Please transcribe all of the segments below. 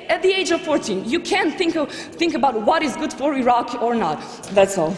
At the age of 14, you can think about what is good for Iraq or not. That's all.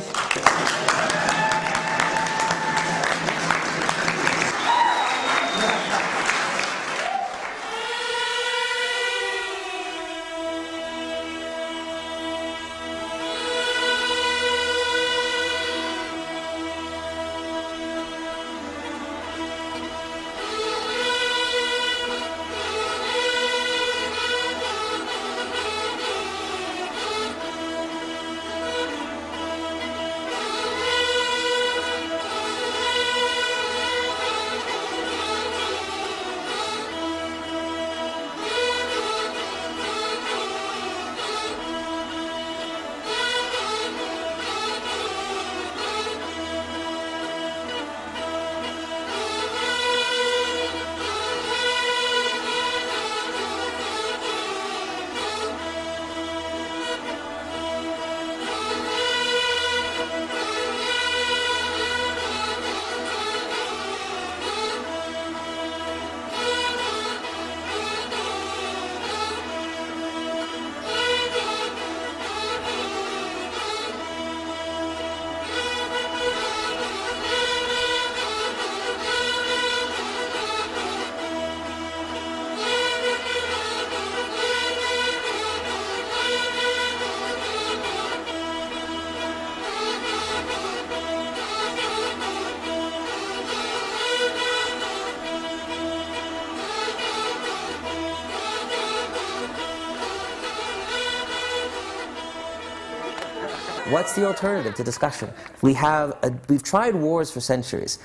What's the alternative to discussion? We've tried wars for centuries.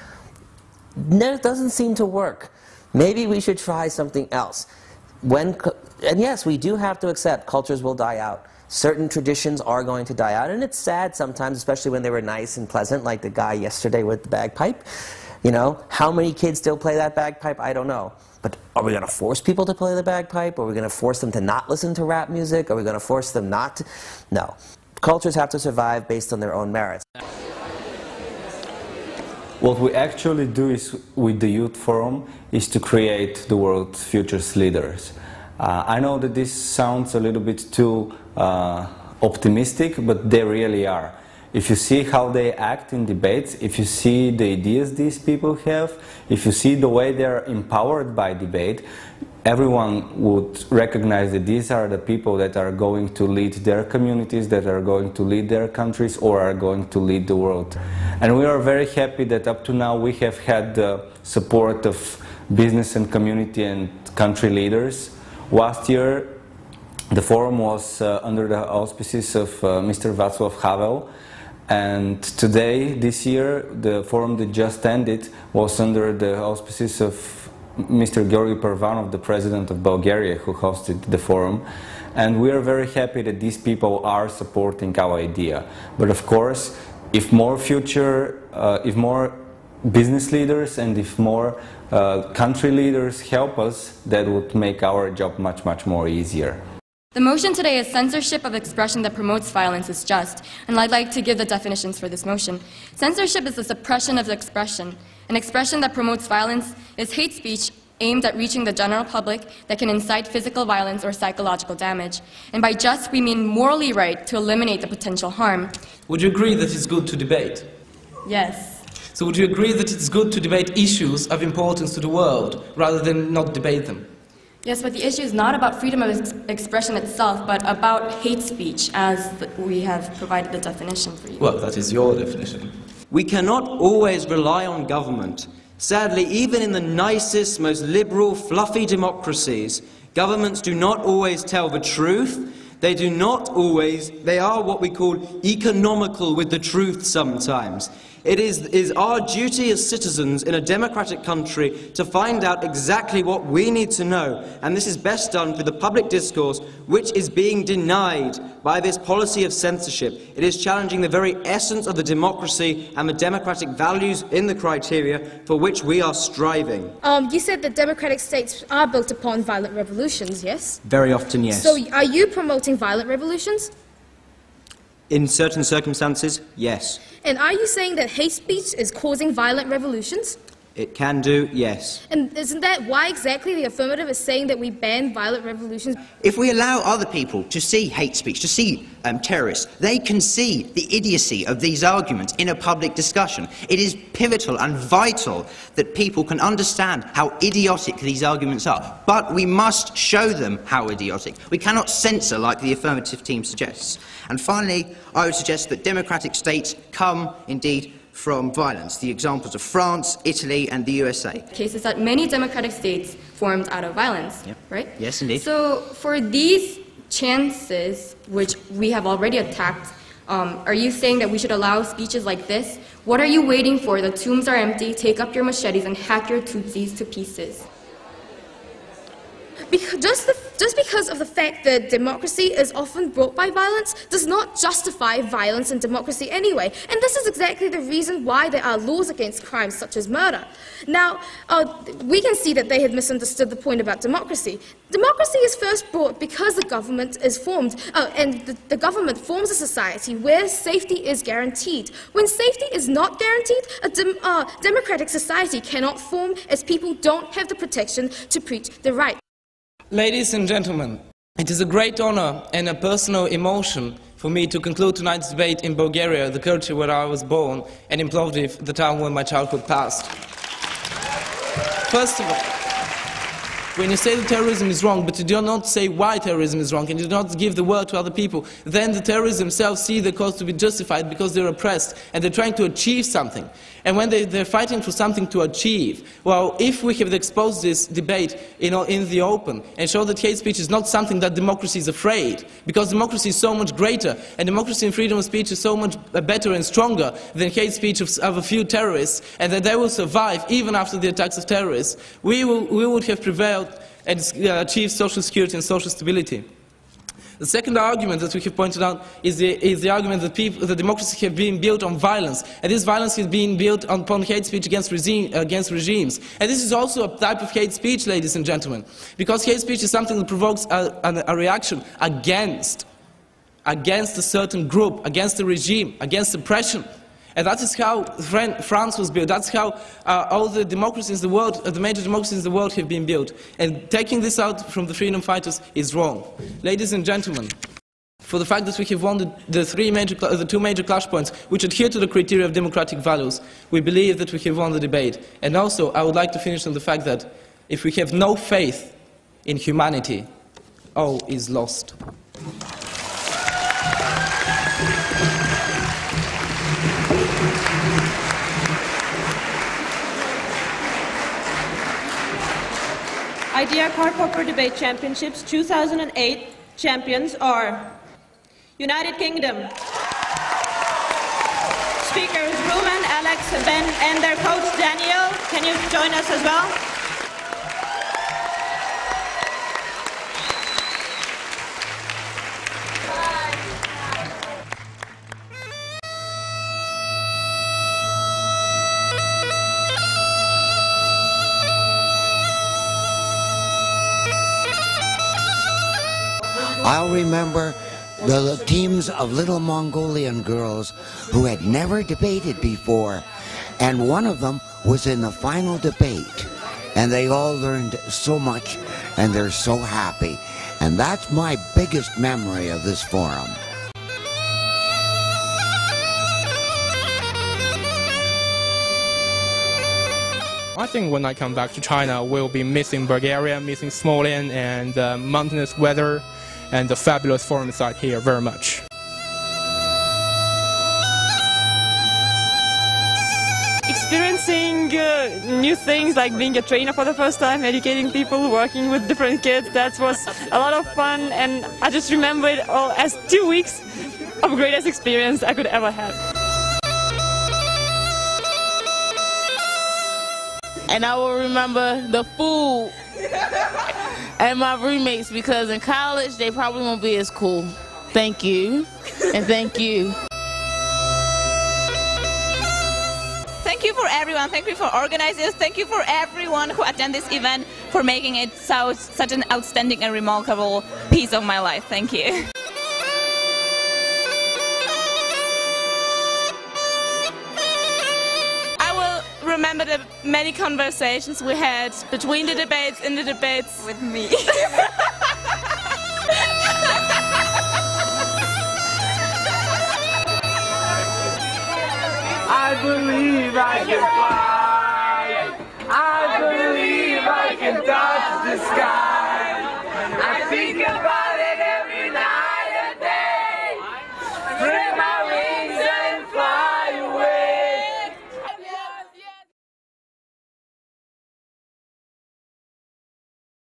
It doesn't seem to work. Maybe we should try something else. And yes, we do have to accept cultures will die out. Certain traditions are going to die out, and it's sad sometimes, especially when they were nice and pleasant, like the guy yesterday with the bagpipe. You know, how many kids still play that bagpipe? I don't know. But are we going to force people to play the bagpipe? Are we going to force them to not listen to rap music? Are we going to force them not to? No. Cultures have to survive based on their own merits. What we actually do is, with the Youth Forum, is to create the world's future leaders. I know that this sounds a little bit too optimistic, but they really are. If you see how they act in debates, if you see the ideas these people have, if you see the way they are empowered by debate, everyone would recognize that these are the people that are going to lead their communities, that are going to lead their countries, or are going to lead the world. And we are very happy that up to now we have had the support of business and community and country leaders. Last year the forum was under the auspices of Mr. Václav Havel, and today, this year, the forum that just ended was under the auspices of Mr. Georgi Pervanov, the President of Bulgaria, who hosted the forum. And we are very happy that these people are supporting our idea. But of course, if more business leaders and if more country leaders help us, that would make our job much, much more easier. The motion today is censorship of expression that promotes violence is just, and I'd like to give the definitions for this motion. Censorship is the suppression of expression. An expression that promotes violence is hate speech aimed at reaching the general public that can incite physical violence or psychological damage. And by just, we mean morally right to eliminate the potential harm. Would you agree that it's good to debate? Yes. So would you agree that it's good to debate issues of importance to the world, rather than not debate them? Yes, but the issue is not about freedom of expression itself, but about hate speech, as we have provided the definition for you. Well, that is your definition. We cannot always rely on government. Sadly, even in the nicest, most liberal, fluffy democracies, governments do not always tell the truth. They are what we call economical with the truth sometimes. It is our duty as citizens in a democratic country to find out exactly what we need to know, and this is best done through the public discourse, which is being denied by this policy of censorship. It is challenging the very essence of the democracy and the democratic values in the criteria for which we are striving. You said that democratic states are built upon violent revolutions, yes? Very often, yes. So are you promoting violent revolutions? In certain circumstances, yes. And are you saying that hate speech is causing violent revolutions? It can do, yes. And isn't that why exactly the affirmative is saying that we ban violent revolutions? If we allow other people to see hate speech, to see terrorists, they can see the idiocy of these arguments in a public discussion. It is pivotal and vital that people can understand how idiotic these arguments are. But we must show them how idiotic. We cannot censor like the affirmative team suggests. And finally, I would suggest that democratic states come, indeed, from violence. The examples of France, Italy and the USA. Cases that many democratic states formed out of violence, Yep. right? Yes, indeed. So for these chances, which we have already attacked, are you saying that we should allow speeches like this? What are you waiting for? The tombs are empty. Take up your machetes and hack your Tutsis to pieces. Just because of the fact that democracy is often brought by violence does not justify violence in democracy anyway. And this is exactly the reason why there are laws against crimes such as murder. Now, we can see that they had misunderstood the point about democracy. Democracy is first brought because the government is formed, and the government forms a society where safety is guaranteed. When safety is not guaranteed, a democratic society cannot form as people don't have the protection to preach the right. Ladies and gentlemen, it is a great honor and a personal emotion for me to conclude tonight's debate in Bulgaria, the country where I was born, and in Plovdiv, the town where my childhood passed. First of all, when you say that terrorism is wrong, but you do not say why terrorism is wrong, and you do not give the word to other people, then the terrorists themselves see the cause to be justified because they're oppressed, and they're trying to achieve something. And when they're fighting for something to achieve, well, if we have exposed this debate in the open, and show that hate speech is not something that democracy is afraid, because democracy is so much greater, and democracy and freedom of speech is so much better and stronger than hate speech of a few terrorists, and that they will survive even after the attacks of terrorists, we would have prevailed and achieve social security and social stability. The second argument that we have pointed out is the argument that democracy has been built on violence, and this violence has been built upon hate speech against regimes. And this is also a type of hate speech, ladies and gentlemen, because hate speech is something that provokes a reaction against a certain group, against a regime, against oppression. And that is how France was built. That's how all the democracies in the world, the major democracies in the world have been built. And taking this out from the freedom fighters is wrong. Ladies and gentlemen, for the fact that we have won the two major clash points, which adhere to the criteria of democratic values, we believe that we have won the debate. And also, I would like to finish on the fact that if we have no faith in humanity, all is lost. Idea Karl-Popper Debate Championships 2008 champions are United Kingdom. Speakers Ruben, Alex, Ben, and their coach Daniel. Can you join us as well? I'll remember the teams of little Mongolian girls who had never debated before, and one of them was in the final debate, and they all learned so much, and they're so happy. And that's my biggest memory of this forum. I think when I come back to China, we'll be missing Bulgaria, missing Smolensk, and the mountainous weather, and the fabulous forum site here very much. Experiencing new things like being a trainer for the first time, educating people, working with different kids, that was a lot of fun, and I just remember it all as 2 weeks of greatest experience I could ever have. And I will remember the food and my roommates, because in college they probably won't be as cool. Thank you, and thank you. Thank you for everyone, thank you for organizers, thank you for everyone who attended this event, for making it such an outstanding and remarkable piece of my life. Thank you. remember the many conversations we had between the debates, in the debates. With me. I believe I can fly. I believe I can touch the sky.